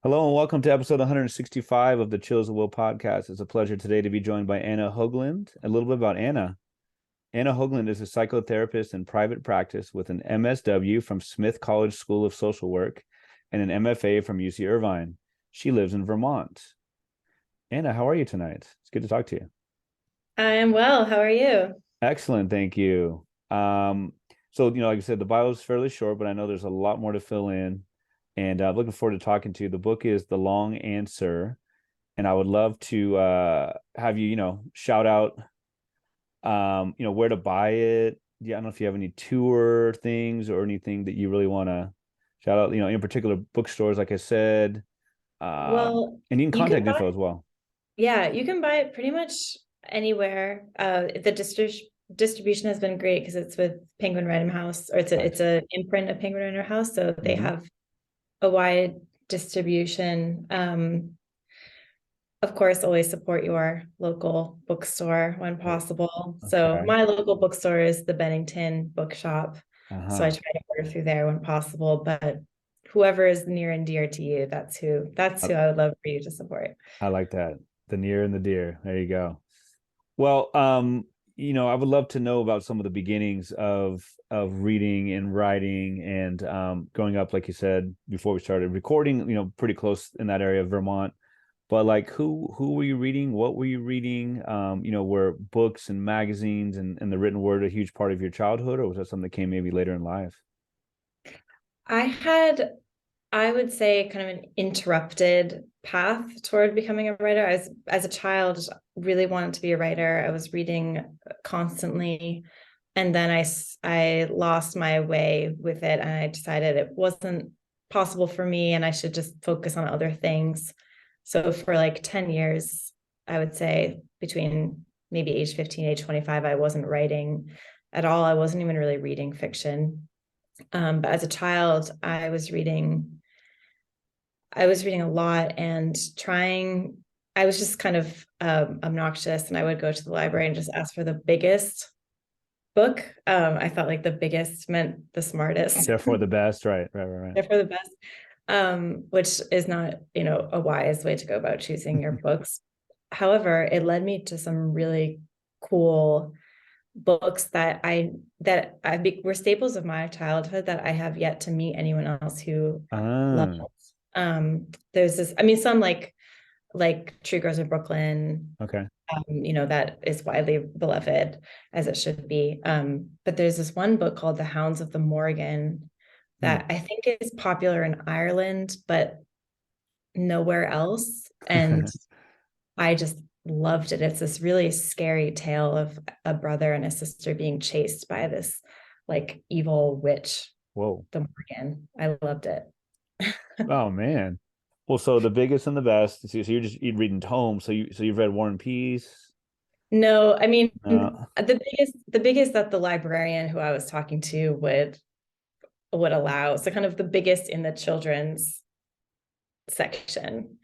Hello and welcome to episode 165 of the Chills of Will podcast. It's a pleasure today to be joined by Anna Hogeland. A little bit about Anna. Anna Hogeland is a psychotherapist in private practice with an MSW from Smith College School of Social Work and an MFA from UC Irvine. She lives in Vermont. Anna, how are you tonight? It's good to talk to you. I am well. How are you? Excellent, thank you. So like I said, the bio is fairly short, but I know there's a lot more to fill in, and looking forward to talking to you. The book is The Long Answer, and I would love to have you, shout out, where to buy it. Yeah, I don't know if you have any tour things or anything that you really want to shout out, in particular bookstores, like I said, Well, and even you can contact buy, info as well. yeah, you can buy it pretty much anywhere. The distribution has been great because it's with Penguin Random House, or it's Nice. a imprint of Penguin Random House, so they Hmm. have a wide distribution. Of course, always support your local bookstore when possible. So Okay. my local bookstore is the Bennington Bookshop. So I Uh-huh. try to order through there when possible. But whoever is near and dear to you, that's who I would love for you to support. I like that. The near and the dear. There you go. Well, I would love to know about some of the beginnings of reading and writing and growing up, like you said, before we started recording, pretty close in that area of Vermont. But like who were you reading? What were you reading? Were books and magazines and the written word a huge part of your childhood, or was that something that came maybe later in life? I had, I would say, kind of an interrupted path toward becoming a writer. As a child, really wanted to be a writer. I was reading constantly, and then I lost my way with it, and I decided it wasn't possible for me, and I should just focus on other things. So for like 10 years, I would say between maybe age 15, age 25, I wasn't writing at all. I wasn't even really reading fiction. But as a child, I was reading a lot and trying. I was just kind of obnoxious, and I would go to the library and just ask for the biggest book. I thought like the biggest meant the smartest, Therefore, the best, right, right, right, therefore the best, which is not, a wise way to go about choosing your books. However, it led me to some really cool books that were staples of my childhood that I have yet to meet anyone else who loves. right. There's this, I mean, some like Tree Grows in Brooklyn, Okay. that is widely beloved as it should be. But there's this one book called The Hounds of the Morgan Hmm. that I think is popular in Ireland, but nowhere else. And I just loved it. It's this really scary tale of a brother and a sister being chased by this like evil witch, Whoa. the Morgan. I loved it. Oh man. Well, so the biggest and the best. So you're reading tomes. So you've read War and Peace. No, I mean Uh, the biggest that the librarian who I was talking to would allow. So kind of the biggest in the children's section.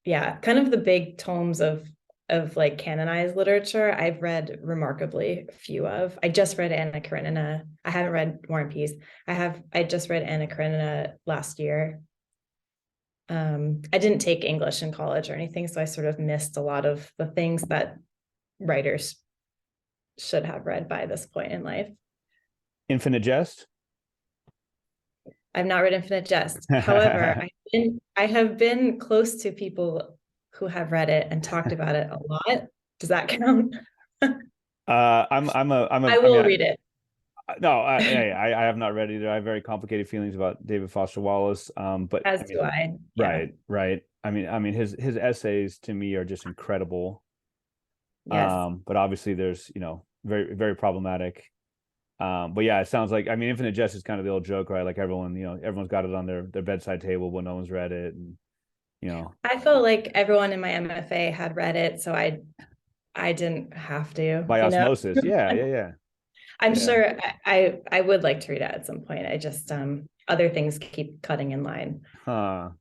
Yeah, kind of the big tomes of like canonized literature I've read remarkably few of. I just read Anna Karenina. I haven't read War and Peace. I just read Anna Karenina last year. I didn't take English in college or anything, so I sort of missed a lot of the things that writers should have read by this point in life. Infinite Jest. I've not read Infinite Jest. However, I have been close to people who have read it and talked about it a lot. Does that count? I I mean, will read it. no, I have not read either. I have very complicated feelings about David Foster Wallace. But I As mean, do I. Yeah. right, right. I mean, his essays to me are just incredible. Yes. But obviously there's, very, very problematic. But yeah, it sounds like, I mean, Infinite Jest is kind of the old joke, right? Like everyone's got it on their bedside table, but no one's read it. And, you know, I felt like everyone in my MFA had read it, so I didn't have to, by osmosis. Yeah, yeah, yeah. I'm Yeah. sure I would like to read it at some point. I just other things keep cutting in line. Huh.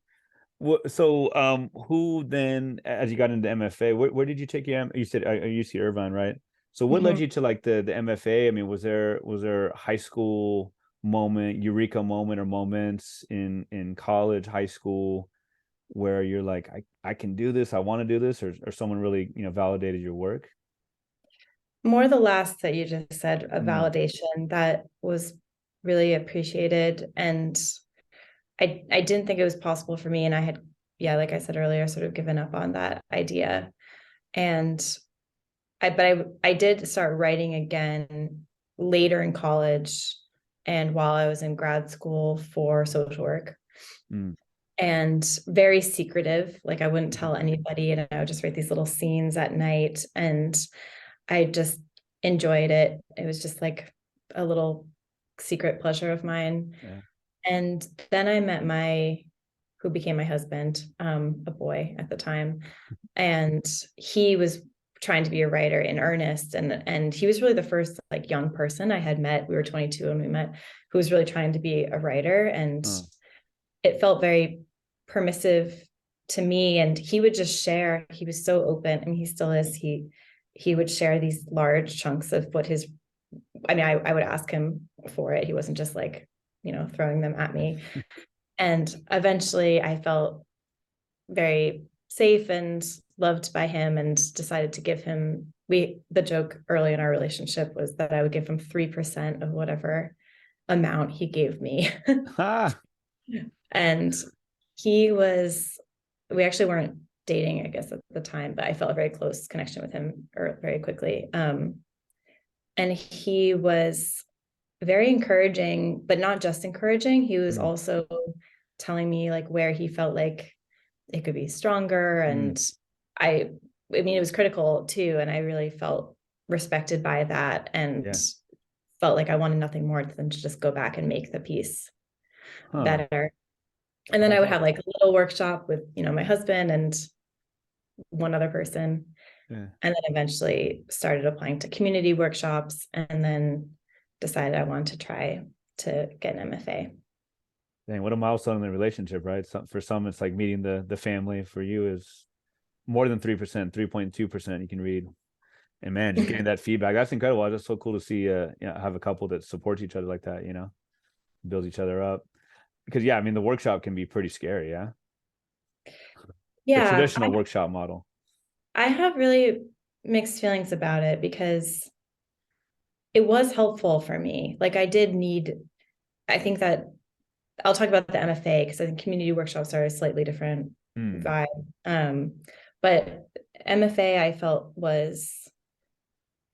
So, who then, as you got into MFA, where did you take your, you said UC Irvine, right? So what led Mhm. you to like the MFA? I mean, was there high school moment, eureka moment or moments in college, high school, where you're like, I can do this, I want to do this, or someone really, validated your work? More the last that you just said, a Mm, validation that was really appreciated. And I didn't think it was possible for me. And I had, yeah, like I said earlier, sort of given up on that idea. And I did start writing again later in college and while I was in grad school for social work, mm, and very secretive. Like I wouldn't mhm. tell anybody, and I would just write these little scenes at night, and I just enjoyed it. It was just like a little secret pleasure of mine. Yeah. And then I met who became my husband, a boy at the time, and he was trying to be a writer in earnest, and he was really the first like young person I had met. We were 22 when we met, who was really trying to be a writer, and Huh. it felt very permissive to me. And he would just share. He was so open. I mean, he still is. He would share these large chunks of what his. I mean, I would ask him for it. He wasn't just like, throwing them at me. And eventually, I felt very safe and loved by him, and decided to give him. The joke early in our relationship was that I would give him 3% of whatever amount he gave me. Ah, And he was, we actually weren't dating, I guess, at the time, but I felt a very close connection with him very quickly. And he was very encouraging, but not just encouraging. He was mm, also telling me like where he felt like it could be stronger. mm, And I, I mean, it was critical too. And I really felt respected by that, and yeah. felt like I wanted nothing more than to just go back and make the piece Huh. better. And then I That's would have awesome. like a little workshop with, my husband and one other person. Yeah. And then eventually started applying to community workshops, and then decided I wanted to try to get an MFA. Dang, what a milestone in the relationship, right? For some, it's like meeting the family. For you, is more than 3%, 3.2% you can read. And man, just getting that feedback, that's incredible. That's so cool to see have a couple that supports each other like that, builds each other up. Because yeah, I mean the workshop can be pretty scary, yeah. The Yeah, traditional workshop model. I have really mixed feelings about it, because it was helpful for me. Like I think that I'll talk about the MFA because I think community workshops are a slightly different Hmm. vibe. Um, but MFA I felt was,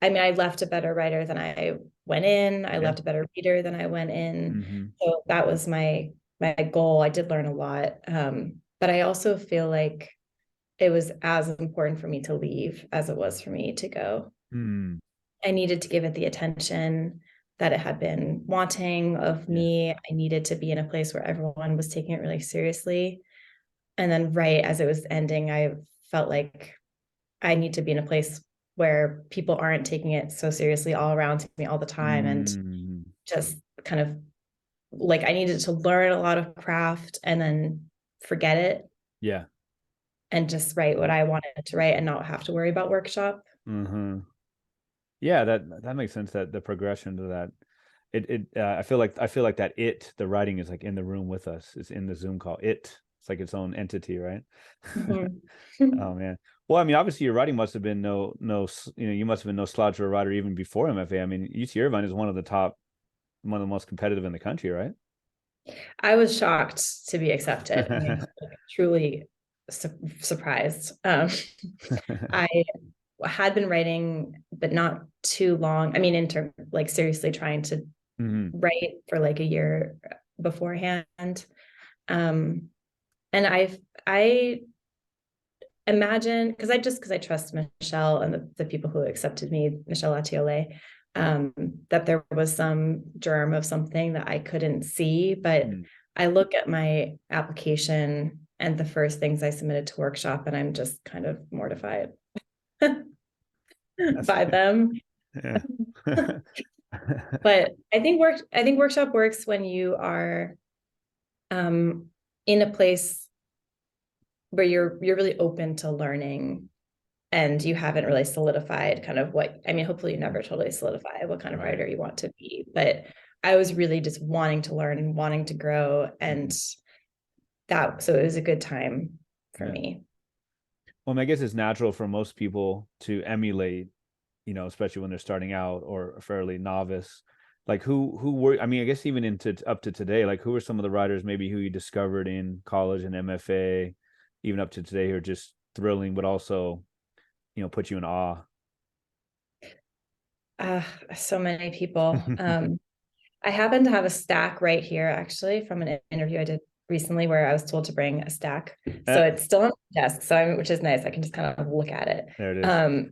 I mean, I left a better writer than I went in. I Yeah. left a better reader than I went in. Mm-hmm. So that was my goal. I did learn a lot. But I also feel like it was as important for me to leave as it was for me to go. Hmm. I needed to give it the attention that it had been wanting of Yeah. me. I needed to be in a place where everyone was taking it really seriously. And then right as it was ending, I felt like I need to be in a place where people aren't taking it so seriously all around me all the time, and Mm-hmm. just kind of like I needed to learn a lot of craft and then forget it Yeah. and just write what I wanted to write and not have to worry about workshop. Mm-hmm. Yeah, that makes sense. That the progression to that, I feel like that the writing is like in the room with us. It's in the Zoom call. It's like its own entity, right? Mhm. Oh man. Well, I mean, obviously your writing must have been you must have been no slouch of a writer even before MFA. I mean, UC Irvine is one of the most competitive in the country, right? I was shocked to be accepted. I mean, like, truly surprised. I had been writing, but not too long. I mean, in term like seriously trying to Hmm. write for like a year beforehand. Um, and I imagine because I trust Michelle and the people who accepted me, Michelle Atiole, that there was some germ of something that I couldn't see. But I look at my application and the first things I submitted to workshop, and I'm just kind of mortified That's by them. yeah. But I think workshop works when you are um, in a place where you're really open to learning, and you haven't really solidified kind of what, I mean, hopefully you never totally solidify what kind of Right. writer you want to be, but I was really just wanting to learn and wanting to grow. And Mhm. so it was a good time for me. Well, I mean, I guess it's natural for most people to emulate, especially when they're starting out or fairly novice. Like who were, I mean, I guess even into up to today, like who were some of the writers maybe who you discovered in college and MFA, even up to today, who are just thrilling, but also, put you in awe? So many people. I happen to have a stack right here, actually, from an interview I did recently where I was told to bring a stack. So it's still on my desk, which is nice. I can just kind of look at it. There it is.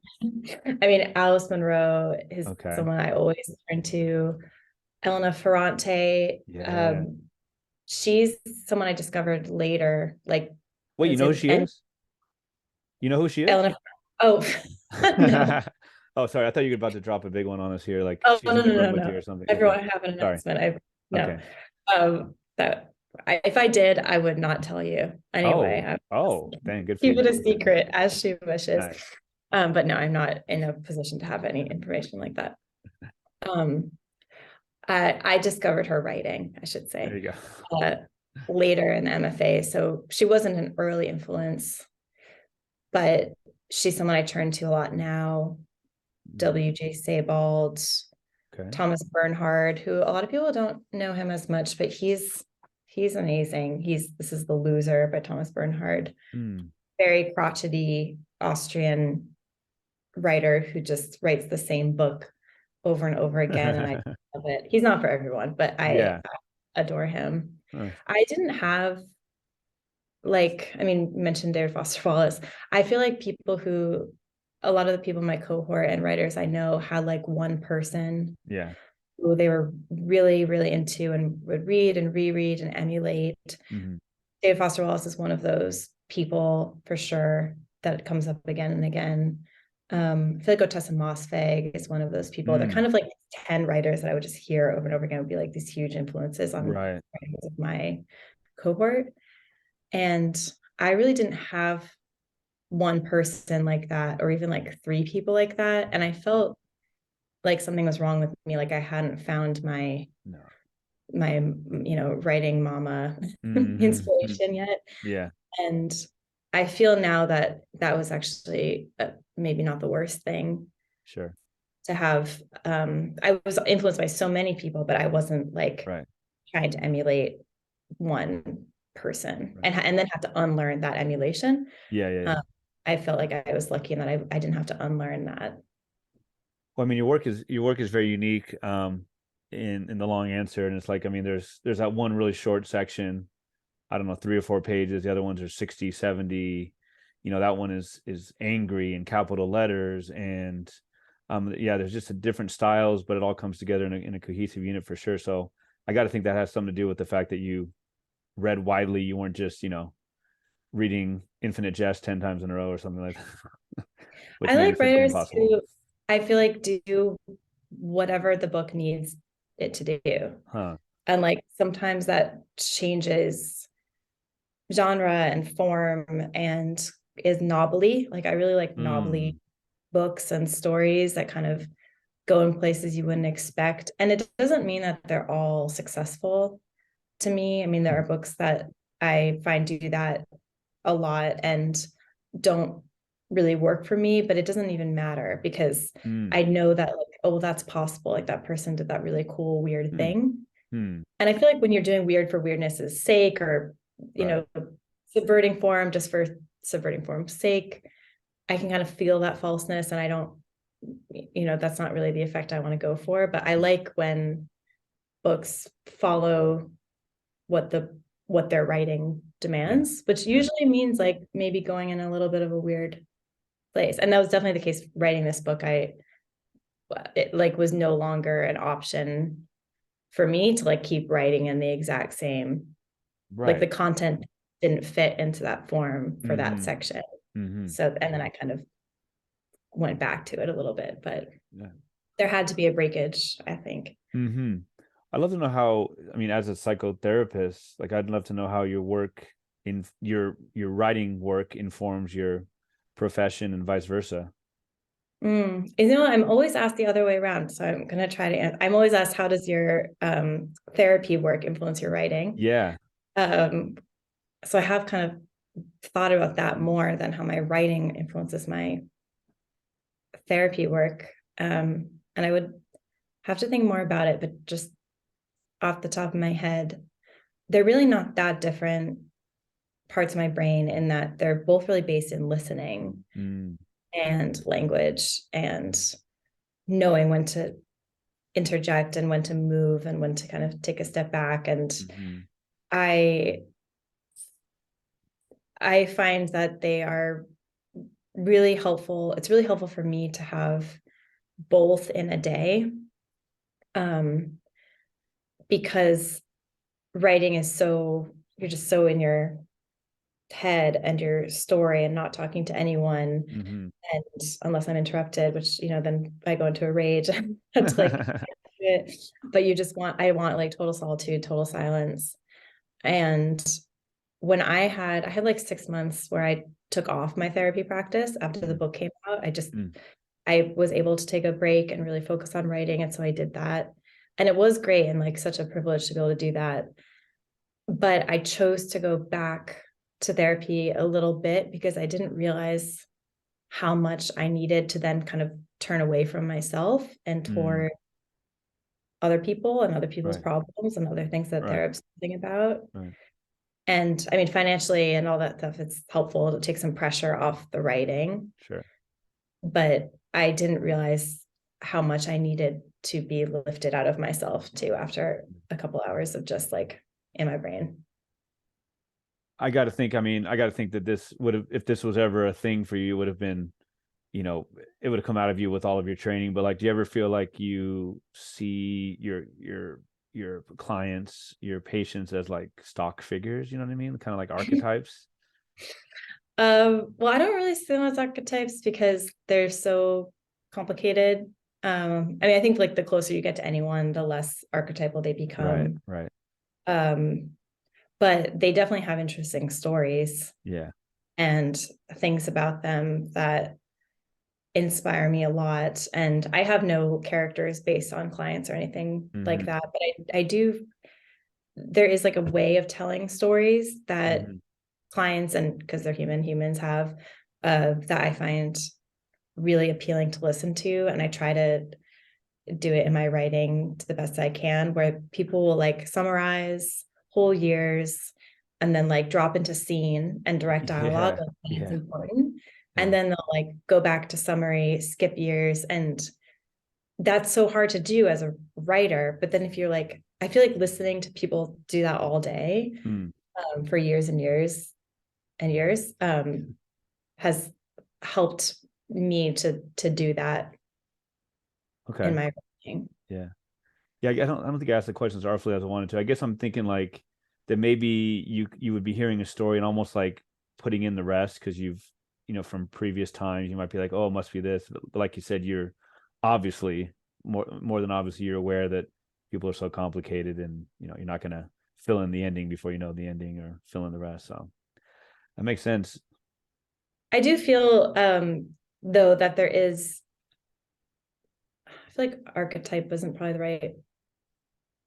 I mean, Alice Munro is Okay. someone I always turn to. Elena Ferrante. Yeah. She's someone I discovered later. Like, Wait, you know who she is? You know who she is? Elena. Oh, no. Oh, sorry. I thought you were about to drop a big one on us here. Like Oh, she's no, in the no, room no, with you no. or something. Everyone Okay. have an Sorry. announcement. No. Okay. If I did, I would not tell you. Anyway, dang, good for keep you. it a secret as she wishes. Nice. But no, I'm not in a position to have any information like that. I discovered her writing, I should There say, you go. later in the MFA. So she wasn't an early influence, but she's someone I turn to a lot now. W.J. Sebald, Okay. Thomas Bernhard, who a lot of people don't know him as much, but he's amazing. This is The Loser by Thomas Bernhard. Very crotchety Austrian writer who just writes the same book over and over again, and I love it. He's not for everyone, but I adore him. I didn't have, like, I mean, mentioned David Foster Wallace. I feel like a lot of the people in my cohort and writers I know had like one person who they were really, really into and would read and reread and emulate. David Foster Wallace is one of those people for sure that comes up again and again. I feel like Ottessa Mossfegh is one of those people. They're kind of like 10 writers that I would just hear over and over again, would be like these huge influences on writers of my cohort. And I really didn't have one person like that, or even like three people like that. And I felt like something was wrong with me. Like I hadn't found my writing mama inspiration yet. Yeah. And I feel now that that was actually maybe not the worst thing. Sure. To have, I was influenced by so many people, but I wasn't like trying to emulate one person and then have to unlearn that emulation. I felt like I was lucky in that I didn't have to unlearn that. Well, I mean, your work is very unique in the long answer, and it's like, I mean, there's that one really short section, I don't know, 3 or 4 pages. The other ones are 60, 70. That one is angry in capital letters, and there's just different styles, but it all comes together in a cohesive unit for sure. So I got to think that has something to do with the fact that you read widely. You weren't just reading Infinite Jest 10 times in a row or something like that. I like writers who I feel like do whatever the book needs it to do. And like sometimes that changes genre and form and is knobbly. Like I really like knobbly books and stories that kind of go in places you wouldn't expect. And it doesn't mean that they're all successful to me. I mean, there are books that I find do that a lot and don't really work for me, but it doesn't even matter because I know that like, oh, that's possible. Like that person did that really cool, weird thing. And I feel like when you're doing weird for weirdness' sake, or, subverting form just for subverting form's sake, I can kind of feel that falseness, and I don't, that's not really the effect I want to go for. But I like when books follow what their writing demands, which usually means like maybe going in a little bit of a weird place. And that was definitely the case writing this book. It like was no longer an option for me to like keep writing in the exact same, like the content didn't fit into that form for that section. So, and then I kind of went back to it a little bit, but there had to be a breakage, I think. I'd love to know how, I mean, as a psychotherapist, like I'd love to know how your work in your writing work informs your profession and vice versa. I'm always asked the other way around. So I'm going to try to answer. I'm always asked, how does your therapy work influence your writing? So I have kind of thought about that more than how my writing influences my therapy work. And I would have to think more about it, but just off the top of my head, they're really not that different parts of my brain, in that they're both really based in listening and language and knowing when to interject and when to move and when to kind of take a step back. And I find that they are really helpful. It's really helpful for me to have both in a day, because writing is you're just so in your head and your story and not talking to anyone. And unless I'm interrupted, which, then I go into a rage and to like, but I want like total solitude, total silence. And when I had like 6 months where I took off my therapy practice after the book came out. I was able to take a break and really focus on writing. And so I did that. And it was great and like such a privilege to be able to do that. But I chose to go back to therapy a little bit because I didn't realize how much I needed to then kind of turn away from myself and toward other people and other people's problems and other things that they're obsessing about. And I mean, financially and all that stuff, it's helpful to take some pressure off the writing. Sure. But I didn't realize how much I needed to be lifted out of myself too, after a couple hours of just like in my brain. I got to think that this would have, if this was ever a thing for you, it would have been, it would have come out of you with all of your training. But like, do you ever feel like you see your clients, your patients as like stock figures? You know what I mean? Kind of like archetypes. Well, I don't really see them as archetypes because they're so complicated. I mean, I think like the closer you get to anyone, the less archetypal they become. Right. But they definitely have interesting stories. Yeah. And things about them that inspire me a lot. And I have no characters based on clients or anything like that. But I do, there is like a way of telling stories that clients, and because they're humans have, that I find really appealing to listen to. And I try to do it in my writing to the best I can, where people will like summarize whole years and then like drop into scene and direct dialogue. It's important. And then they'll like go back to summary, skip years. And that's so hard to do as a writer. But then if you're like, I feel like listening to people do that all day for years and years and years has helped me to do that in my writing. Yeah. I don't think I asked the questions artfully as I wanted to. I guess I'm thinking like that maybe you would be hearing a story and almost like putting in the rest because you've, from previous times, you might be like, oh, it must be this. But like you said, you're obviously more than obviously you're aware that people are so complicated, and you're not going to fill in the ending before you know the ending or fill in the rest. So that makes sense. I do feel though that there is, I feel like archetype isn't probably the right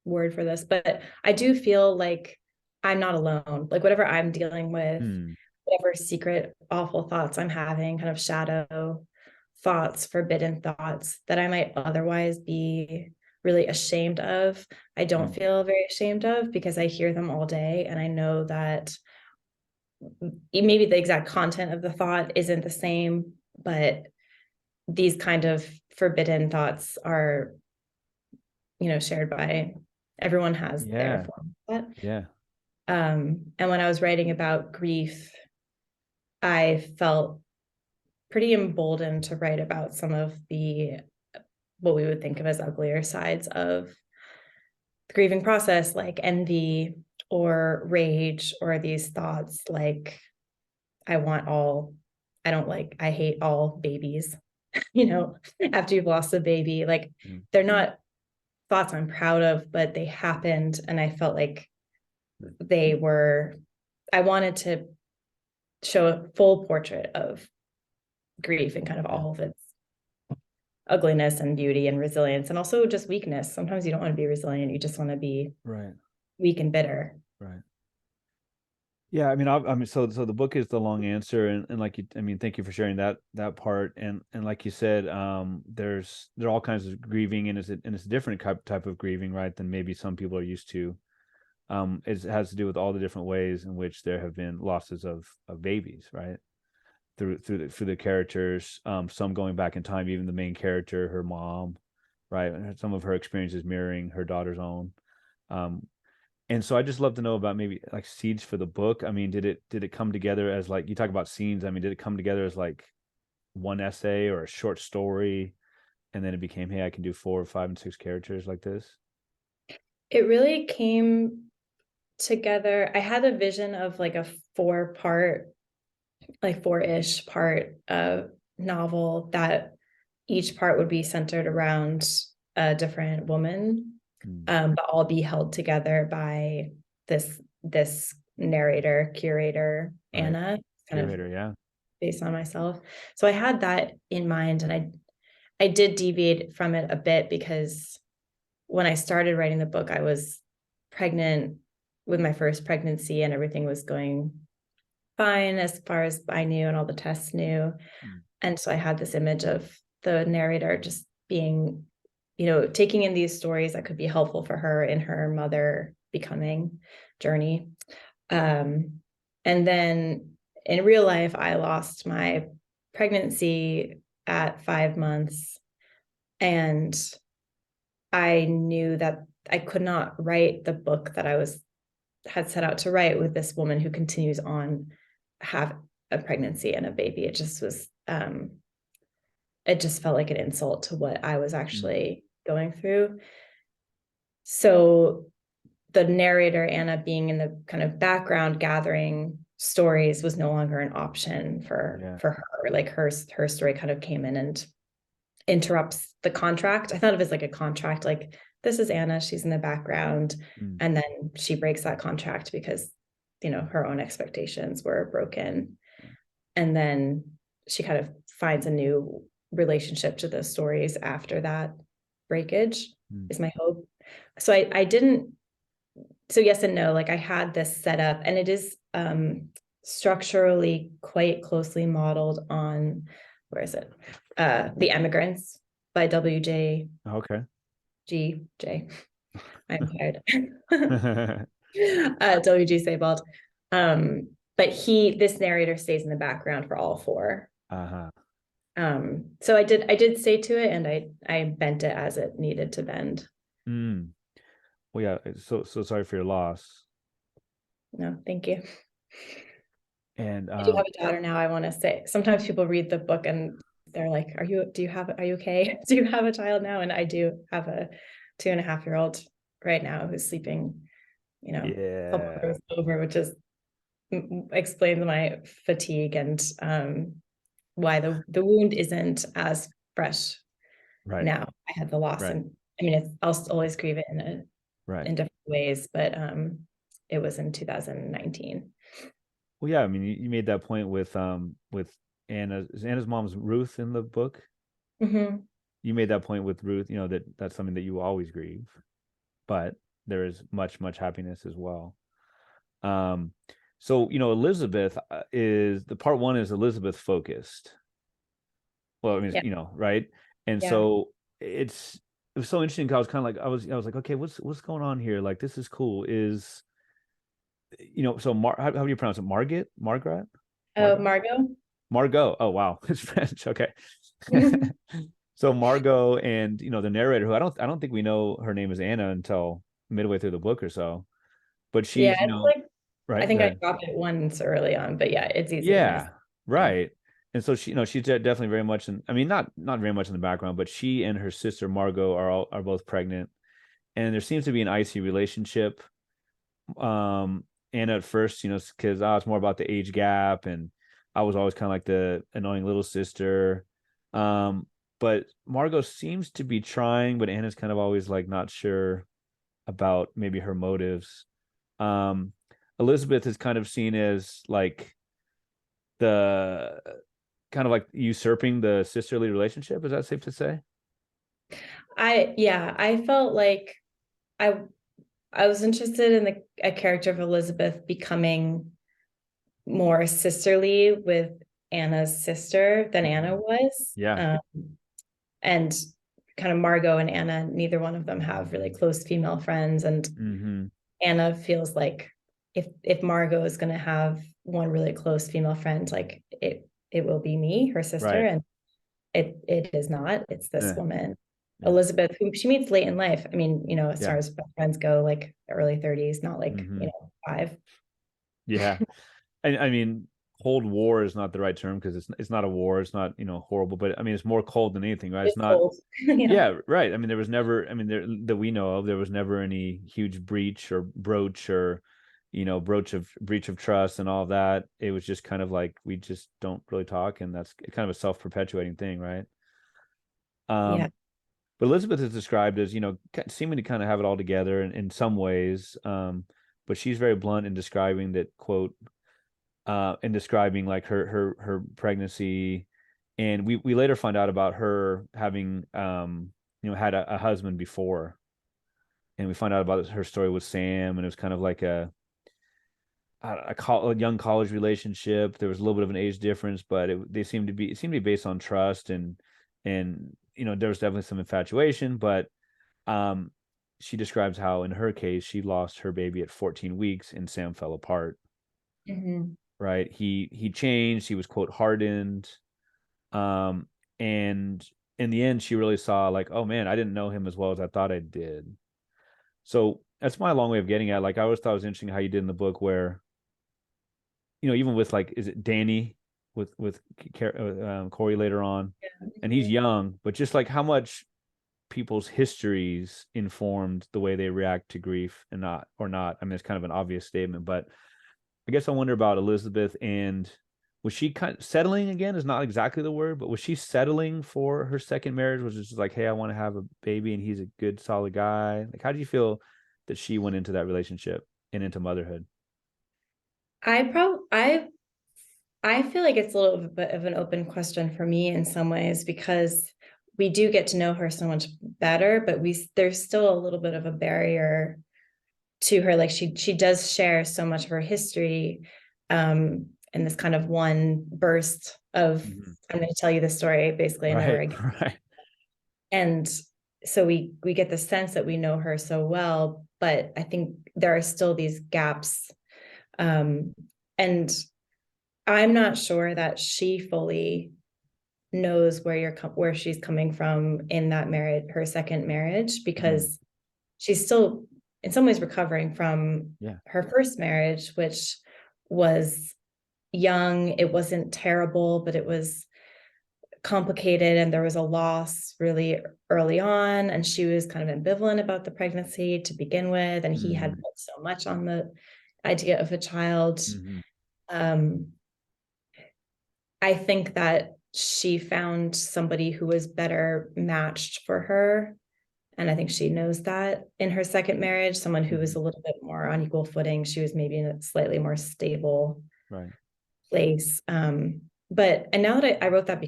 word for this, but I do feel like I'm not alone. Like whatever I'm dealing with, whatever secret, awful thoughts I'm having, kind of shadow thoughts, forbidden thoughts that I might otherwise be really ashamed of, I don't feel very ashamed of because I hear them all day. And I know that maybe the exact content of the thought isn't the same, but these kind of forbidden thoughts are, shared by everyone, has their form of that. And when I was writing about grief, I felt pretty emboldened to write about some of the, what we would think of as uglier sides of the grieving process, like envy or rage, or these thoughts like, I hate all babies, after you've lost a baby, like they're not thoughts I'm proud of, but they happened. And I felt like I wanted to show a full portrait of grief and kind of all of its ugliness and beauty and resilience, and also just weakness. Sometimes you don't want to be resilient. You just want to be weak and bitter. Right. Yeah, I mean, so the book is the long answer, and like you, I mean, thank you for sharing that part, and like you said, there are all kinds of grieving, and it's a different type of grieving, right, than maybe some people are used to. It has to do with all the different ways in which there have been losses of babies, right, through the characters, some going back in time, even the main character, her mom, right, some of her experiences mirroring her daughter's own. Um, and so I just love to know about maybe like seeds for the book. I mean, did it come together as like you talk about scenes? I mean, did it come together as like one essay or a short story, and then it became, hey, I can do 4 or 5 and 6 characters like this? It really came together. I had a vision of like a 4 part, like 4-ish part novel that each part would be centered around a different woman, Mm. but all be held together by this narrator, curator, Right. Anna, kind of Curator, yeah. based on myself. So I had that in mind, and I did deviate from it a bit because when I started writing the book, I was pregnant with my first pregnancy, and everything was going fine as far as I knew, and all the tests knew. Mm. And so I had this image of the narrator just being, taking in these stories that could be helpful for her in her mother becoming journey. And then in real life, I lost my pregnancy at 5 months, and I knew that I could not write the book that I had set out to write with this woman who continues on have a pregnancy and a baby. It just felt like an insult to what I was Mm. actually going through. So the narrator, Anna, being in the kind of background gathering stories was no longer an option for Yeah. her. Like her story kind of came in and interrupts the contract. I thought of it as like a contract, like this is Anna, she's in the background, Mm. and then she breaks that contract because her own expectations were broken, and then she kind of finds a new relationship to the stories after that breakage, Mm. is my hope. So I didn't, so yes and no, like I had this set up, and it is structurally quite closely modeled on, where is it, The Emigrants by WJ Okay. J. I'm tired. WG Sebald. But this narrator stays in the background for all 4. Uh-huh. So I did stay to it, and I bent it as it needed to bend. Mm. Well, yeah, so sorry for your loss. No, thank you. And I do have a daughter now. I want to say sometimes people read the book and they're like, are you okay? Do you have a child now? And I do have a 2.5-year-old right now who's sleeping, a couple of yeah, rows over, which is explains my fatigue, and why the wound isn't as fresh right, now. I had the loss, right, and I mean, I'll always grieve it right. in different ways, but it was in 2019. Well, yeah, I mean, you made that point with Anna. Is Anna's mom's Ruth in the book? Mm-hmm. You made that point with Ruth, that's something that you will always grieve, but there is much happiness as well. Um, so Elizabeth is the part one is Elizabeth focused. Well, I mean, Yeah, right? And yeah. so it was so interesting. 'Cause I was kind of like I was like, okay, what's going on here? Like, this is cool. So how do you pronounce it? Margaret, Oh, Margot, Margot. Margot. Oh wow, it's French. Okay. So Margot and the narrator, who I don't think we know her name is Anna until midway through the book or so, but Yeah, she's it's like I right. Go think I ahead. dropped it once early on, but yeah, it's easy to miss. Yeah, Yeah. right. And so she's definitely very much I mean, not very much in the background, but she and her sister Margot are both pregnant, and there seems to be an icy relationship. And at first, because I was more about the age gap, and I was always kind of like the annoying little sister. Um, but Margot seems to be trying, but Anna's kind of always like not sure about maybe her motives. Um, Elizabeth is kind of seen as like the kind of like usurping the sisterly relationship. Is that safe to say? I felt like I I was interested in a character of Elizabeth becoming more sisterly with Anna's sister than Anna Mhm. was. Yeah. And kind of Margot and Anna, neither one of them have really close female friends. And Hmm. Anna feels like if Margot is going to have one really close female friend, like it will be me, her sister, Right. and it is not. It's this Yeah. woman, Yeah. Elizabeth, whom she meets late in life. I mean, as Yeah. far as best friends go, like early 30s, not like Hmm. five. Yeah. I mean, Cold War is not the right term because it's not a war. It's not, horrible, but I mean, it's more cold than anything, right? It's It's not. cold. Yeah. Yeah, right. I mean, there was never. I mean, that we know of, there was never any huge breach or broach or, breach of trust and all of that. It was just kind of like we just don't really talk, and that's kind of a self-perpetuating thing, right? Yeah. Um, but Elizabeth is described as, seeming to kind of have it all together in some ways. But she's very blunt in describing that quote, in describing like her pregnancy, and we later find out about her having had a husband before, and we find out about her story with Sam, and it was kind of like a young college relationship. There was a little bit of an age difference, but it seemed to be based on trust, and there was definitely some infatuation, but um she describes how in her case she lost her baby at 14 weeks and Sam fell apart, Mhm. right? He changed, he was quote hardened, um and in the end she really saw like, oh man, I didn't know him as well as I thought I did. So that's my long way of getting at, like, I always thought it was interesting how you did in the book where, even with like, is it Danny with Corey later on, and he's Mhm. young, but just like how much people's histories informed the way they react to grief and not or not. I mean, it's kind of an obvious statement, but I guess I wonder about Elizabeth, and was she kind of settling again, is not exactly the word, but was she settling for her second marriage? Was it just like, hey, I want to have a baby and he's a good, solid guy? Like, how do you feel that she went into that relationship and into motherhood? I probably I feel like it's a little bit of an open question for me in some ways because we do get to know her so much better, but there's still a little bit of a barrier to her. Like she does share so much of her history in this kind of one burst of Mhm. I'm going to tell you the story basically and never Right, again. right. And so we get the sense that we know her so well, but I think there are still these gaps. And I'm not sure that she fully knows where she's coming from in that marriage, her second marriage, Mm, because she's still in some ways recovering from yeah. her first marriage, which was young. It wasn't terrible, but it was complicated, and there was a loss really early on, and she was kind of ambivalent about the pregnancy to begin with, and he had Hmm. put so much on the idea of a child. Hmm. um, I think that she found somebody who was better matched for her. And I think she knows that in her second marriage, someone who was Hmm. a little bit more on equal footing. She was maybe in a slightly more stable Right. place. And now that I wrote that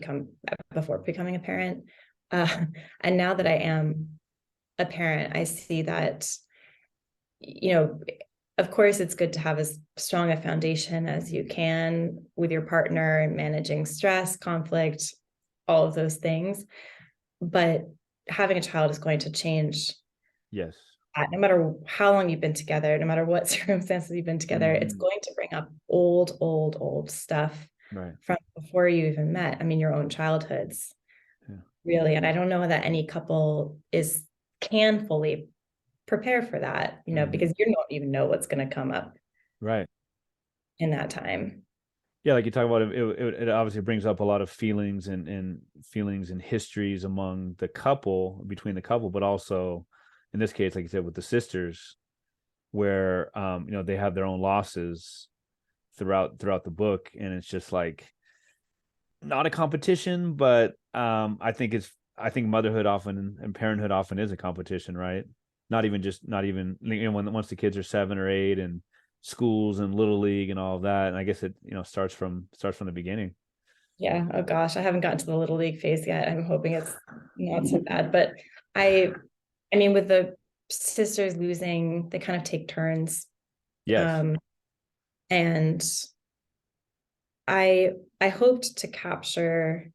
before becoming a parent, uh, and now that I am a parent, I see that, you know, of course, it's good to have as strong a foundation as you can with your partner and managing stress, conflict, all of those things. But having a child is going to change Yes. that. No matter how long you've been together, no matter what circumstances you've been together, it's Hmm. going to bring up old stuff Right. from before you even met. I mean, your own childhoods, Yeah. really. And I don't know that any couple can fully prepare for that, Hmm. because you don't even know what's going to come up Right. in that time. Yeah, like you talk about it obviously brings up a lot of feelings and feelings and histories among the couple, between the couple, but also in this case, like you said, with the sisters, where they have their own losses throughout the book, and it's just like not a competition, but I think motherhood often and parenthood often is a competition, right? Not even when once the kids are 7 or 8, and schools and little league and all of that, and I guess it starts from the beginning. Yeah. Oh gosh, I haven't gotten to the little league phase yet. I'm hoping it's not so bad. But I I mean, with the sisters losing, they kind of take turns. Yes. Um, and I hoped to capture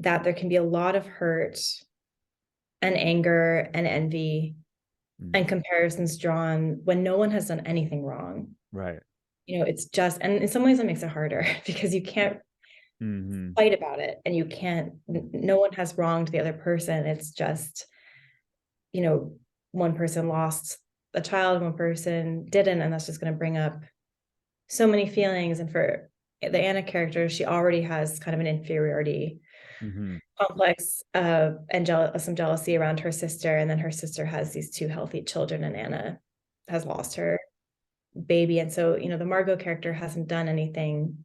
that there can be a lot of hurt and anger and envy and comparisons drawn when no one has done anything wrong. Right. It's just, and in some ways it makes it harder because you can't fight about it, and you can't, no one has wronged the other person. It's just, one person lost a child, one person didn't, and that's just going to bring up so many feelings. And for the Anna character, she already has kind of an inferiority complex and some jealousy around her sister, and then her sister has these two healthy children, and Anna has lost her baby. And so the Margot character hasn't done anything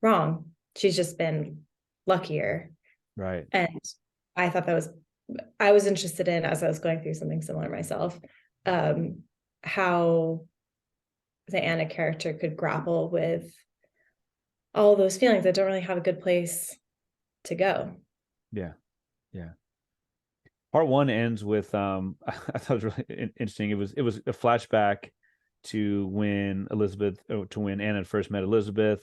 wrong. She's just been luckier. Right. And I thought I was interested in, as I was going through something similar myself, how the Anna character could grapple with all those feelings that don't really have a good place to go. Yeah. Part one ends with I thought it was really interesting. It was a flashback to when Anna first met Elizabeth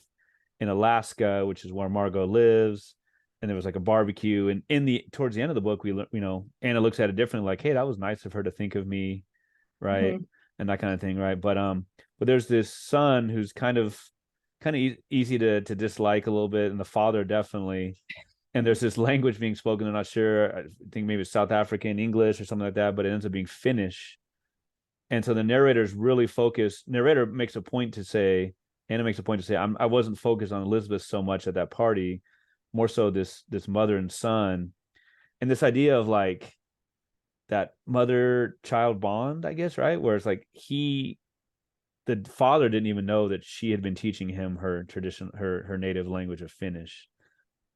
in Alaska, which is where Margot lives. And there was like a barbecue, and towards the end of the book, Anna looks at it differently, like, hey, that was nice of her to think of me, right? And that kind of thing, right? But there's this son who's kind of easy to dislike a little bit, and the father definitely. And there's this language being spoken. I'm not sure. I think maybe it's South African English or something like that, but it ends up being Finnish. And so the narrator's really focused. Narrator makes a point to say, Anna makes a point to say, I wasn't focused on Elizabeth so much at that party, more so this mother and son, and this idea of like that mother-child bond, I guess, right? Where it's like the father didn't even know that she had been teaching him her native language of Finnish.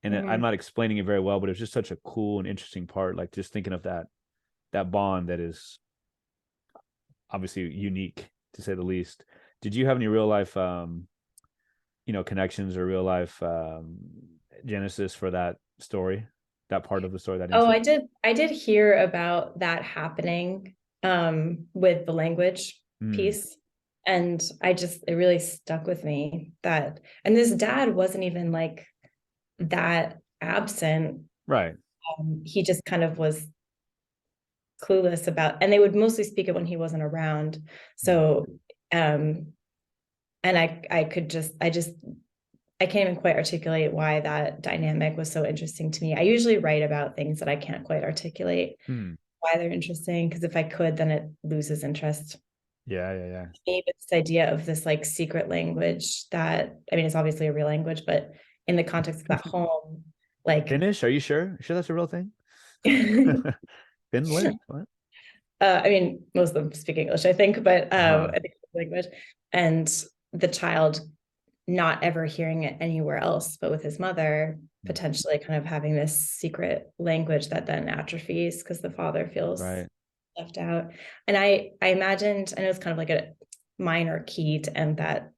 And I'm not explaining it very well, but it was just such a cool and interesting part, like just thinking of that bond that is obviously unique, to say the least. Did you have any real life connections or real life genesis for that story, that part of the story? I did hear about that happening with the language piece, and it really stuck with me that, and this dad wasn't even like that absent, right? He just kind of was clueless about, and they would mostly speak it when he wasn't around. So and I can't even quite articulate why that dynamic was so interesting to me. I usually write about things that I can't quite articulate why they're interesting, because if I could, then it loses interest. Yeah. Maybe this idea of this like secret language that, I mean, it's obviously a real language, but in the context of that home, like Finnish, are you sure that's a real thing? Finland? What? I mean, most of them speak English, I think, but I think it's language. And the child not ever hearing it anywhere else but with his mother, potentially kind of having this secret language that then atrophies because the father feels left out. And I imagined, I know it's kind of like a minor key to end that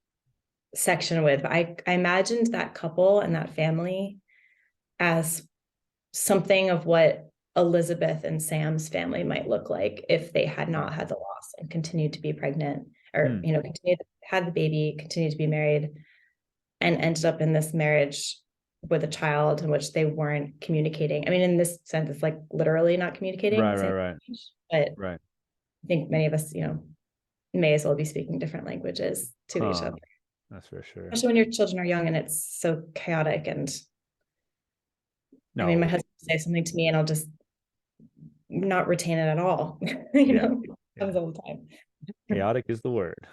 section with, but I imagined that couple and that family as something of what Elizabeth and Sam's family might look like if they had not had the loss and continued to be pregnant, or had the baby, continued to be married, and ended up in this marriage with a child in which they weren't communicating. I mean, in this sense, it's like literally not communicating. Right. But I think many of us, may as well be speaking different languages to each other. That's for sure. Especially when your children are young and it's so chaotic. And I mean, my husband will say something to me and I'll just not retain it at all. Happens all the time. Chaotic is the word.